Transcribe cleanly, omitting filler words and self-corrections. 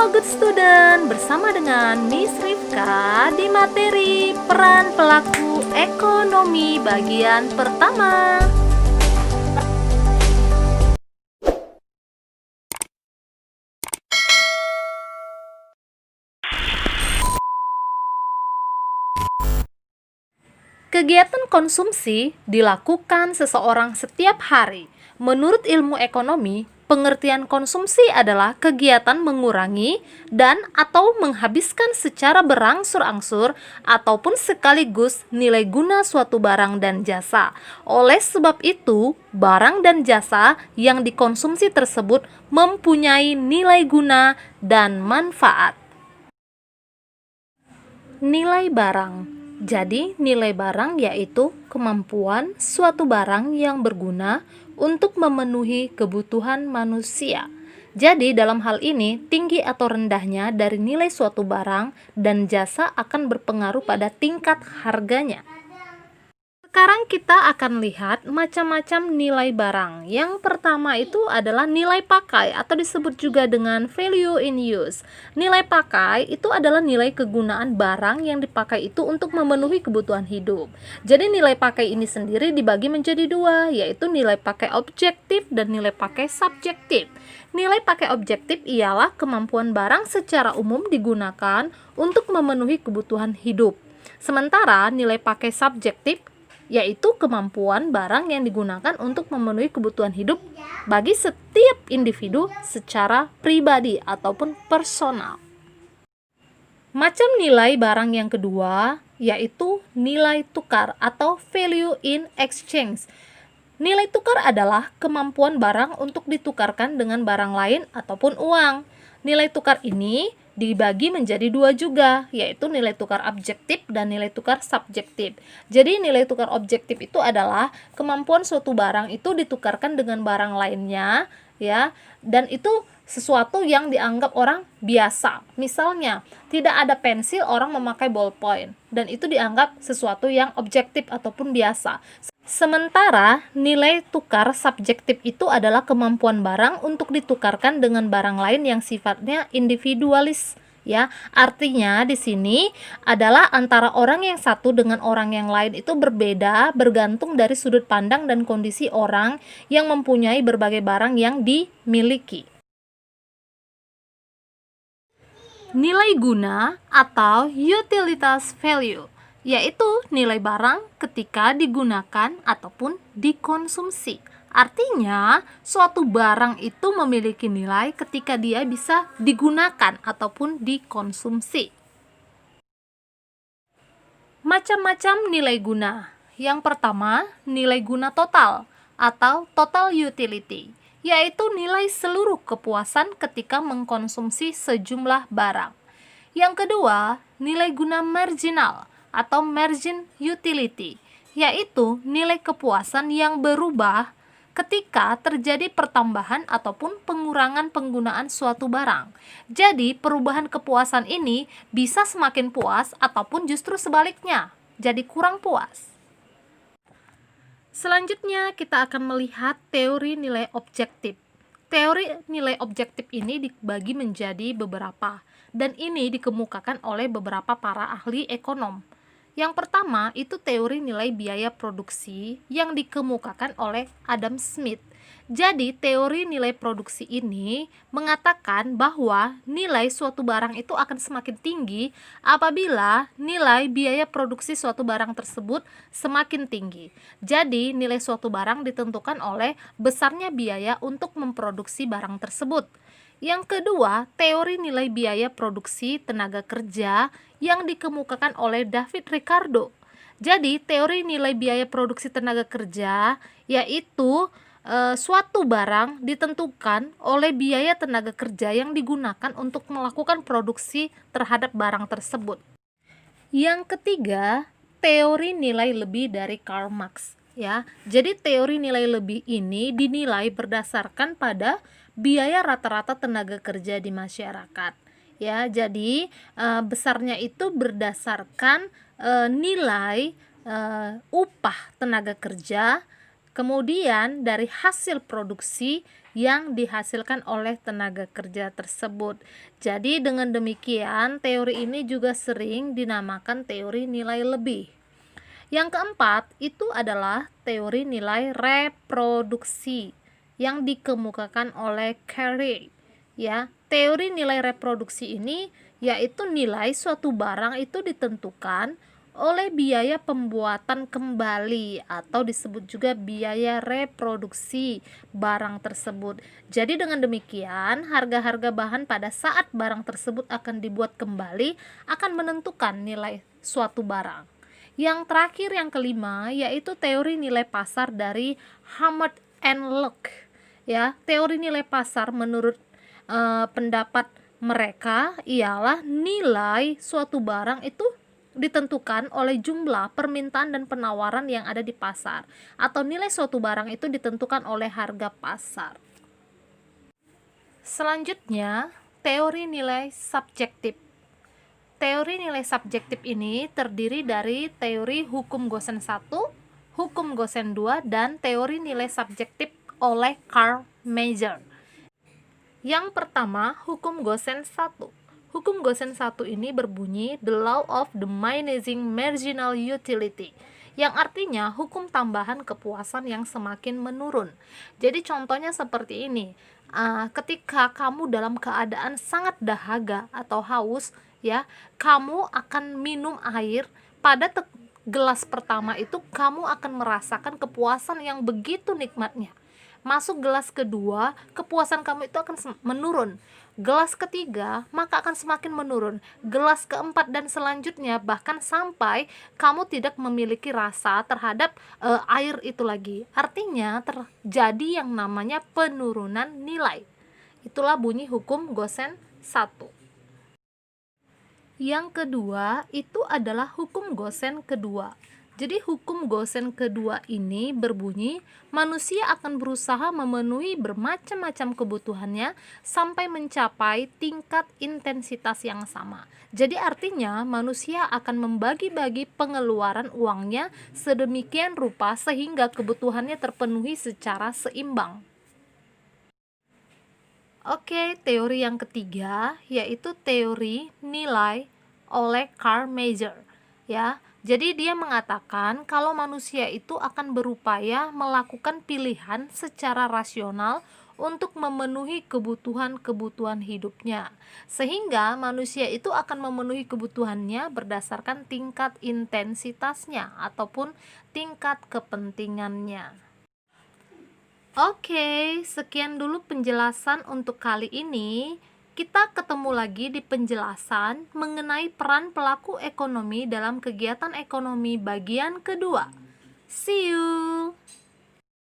Halo good student, bersama dengan Miss Rifka di materi peran pelaku ekonomi bagian pertama. Kegiatan konsumsi dilakukan seseorang setiap hari. Menurut ilmu ekonomi, pengertian konsumsi adalah kegiatan mengurangi dan atau menghabiskan secara berangsur-angsur ataupun sekaligus nilai guna suatu barang dan jasa. Oleh sebab itu, barang dan jasa yang dikonsumsi tersebut mempunyai nilai guna dan manfaat. Nilai barang. Jadi, nilai barang yaitu kemampuan suatu barang yang berguna untuk memenuhi kebutuhan manusia. Jadi, dalam hal ini, tinggi atau rendahnya dari nilai suatu barang dan jasa akan berpengaruh pada tingkat harganya. Sekarang kita akan lihat macam-macam nilai barang. Yang pertama itu adalah nilai pakai atau disebut juga dengan value in use. Nilai pakai itu adalah nilai kegunaan barang yang dipakai itu untuk memenuhi kebutuhan hidup. Jadi nilai pakai ini sendiri dibagi menjadi dua, yaitu nilai pakai objektif dan nilai pakai subjektif. Nilai pakai objektif ialah kemampuan barang secara umum digunakan untuk memenuhi kebutuhan hidup. Sementara nilai pakai subjektif yaitu kemampuan barang yang digunakan untuk memenuhi kebutuhan hidup bagi setiap individu secara pribadi ataupun personal. Macam nilai barang yang kedua yaitu nilai tukar atau value in exchange. Nilai tukar adalah kemampuan barang untuk ditukarkan dengan barang lain ataupun uang. Nilai tukar ini dibagi menjadi dua juga, yaitu nilai tukar objektif dan nilai tukar subjektif. Jadi nilai tukar objektif itu adalah kemampuan suatu barang itu ditukarkan dengan barang lainnya, ya, dan itu sesuatu yang dianggap orang biasa. Misalnya, tidak ada pensil, orang memakai ballpoint, dan itu dianggap sesuatu yang objektif ataupun biasa. Sementara nilai tukar subjektif itu adalah kemampuan barang untuk ditukarkan dengan barang lain yang sifatnya individualis, ya. Artinya di sini adalah antara orang yang satu dengan orang yang lain itu berbeda bergantung dari sudut pandang dan kondisi orang yang mempunyai berbagai barang yang dimiliki. Nilai guna atau utilitas value yaitu nilai barang ketika digunakan ataupun dikonsumsi. Artinya, suatu barang itu memiliki nilai ketika dia bisa digunakan ataupun dikonsumsi. Macam-macam nilai guna. Yang pertama, nilai guna total atau total utility, yaitu nilai seluruh kepuasan ketika mengkonsumsi sejumlah barang. Yang kedua, nilai guna marginal atau margin utility, yaitu nilai kepuasan yang berubah ketika terjadi pertambahan ataupun pengurangan penggunaan suatu barang. Jadi, perubahan kepuasan ini bisa semakin puas ataupun justru sebaliknya, jadi kurang puas. Selanjutnya, kita akan melihat teori nilai objektif. Teori nilai objektif ini dibagi menjadi beberapa, dan ini dikemukakan oleh beberapa para ahli ekonom. Yang pertama itu teori nilai biaya produksi yang dikemukakan oleh Adam Smith. Jadi teori nilai produksi ini mengatakan bahwa nilai suatu barang itu akan semakin tinggi apabila nilai biaya produksi suatu barang tersebut semakin tinggi. Jadi nilai suatu barang ditentukan oleh besarnya biaya untuk memproduksi barang tersebut. Yang kedua, teori nilai biaya produksi tenaga kerja yang dikemukakan oleh David Ricardo. Jadi, teori nilai biaya produksi tenaga kerja yaitu suatu barang ditentukan oleh biaya tenaga kerja yang digunakan untuk melakukan produksi terhadap barang tersebut. Yang ketiga, teori nilai lebih dari Karl Marx, ya. Jadi, teori nilai lebih ini dinilai berdasarkan pada biaya rata-rata tenaga kerja di masyarakat, ya. Jadi besarnya itu berdasarkan nilai upah tenaga kerja kemudian dari hasil produksi yang dihasilkan oleh tenaga kerja tersebut. Jadi dengan demikian teori ini juga sering dinamakan teori nilai lebih. Yang keempat itu adalah teori nilai reproduksi yang dikemukakan oleh Carey. Ya, teori nilai reproduksi ini yaitu nilai suatu barang itu ditentukan oleh biaya pembuatan kembali atau disebut juga biaya reproduksi barang tersebut. Jadi dengan demikian, harga-harga bahan pada saat barang tersebut akan dibuat kembali akan menentukan nilai suatu barang. Yang terakhir, yang kelima, yaitu teori nilai pasar dari Hammett and Luck. Ya, teori nilai pasar menurut pendapat mereka ialah nilai suatu barang itu ditentukan oleh jumlah permintaan dan penawaran yang ada di pasar, atau nilai suatu barang itu ditentukan oleh harga pasar. Selanjutnya, teori nilai subjektif. Teori nilai subjektif ini terdiri dari teori hukum Gosen 1, hukum Gosen 2, dan teori nilai subjektif oleh Karl Meyer. Yang pertama, hukum Gosen 1. Hukum Gosen 1 ini berbunyi the law of diminishing marginal utility, yang artinya hukum tambahan kepuasan yang semakin menurun. Jadi contohnya seperti ini, ketika kamu dalam keadaan sangat dahaga atau haus, ya, kamu akan minum air. Pada gelas pertama itu kamu akan merasakan kepuasan yang begitu nikmatnya. Masuk gelas kedua, kepuasan kamu itu akan menurun. Gelas ketiga, maka akan semakin menurun. Gelas keempat dan selanjutnya, bahkan sampai kamu tidak memiliki rasa terhadap air itu lagi. Artinya terjadi yang namanya penurunan nilai. Itulah bunyi hukum Gosen 1. Yang kedua itu adalah hukum Gosen kedua. Jadi hukum Gosen kedua ini berbunyi manusia akan berusaha memenuhi bermacam-macam kebutuhannya sampai mencapai tingkat intensitas yang sama. Jadi artinya manusia akan membagi-bagi pengeluaran uangnya sedemikian rupa sehingga kebutuhannya terpenuhi secara seimbang. Oke, teori yang ketiga yaitu teori nilai oleh Karl Meyer. Ya, jadi dia mengatakan kalau manusia itu akan berupaya melakukan pilihan secara rasional untuk memenuhi kebutuhan-kebutuhan hidupnya. Sehingga manusia itu akan memenuhi kebutuhannya berdasarkan tingkat intensitasnya ataupun tingkat kepentingannya. Oke, sekian dulu penjelasan untuk kali ini. Kita ketemu lagi di penjelasan mengenai peran pelaku ekonomi dalam kegiatan ekonomi bagian kedua. See you!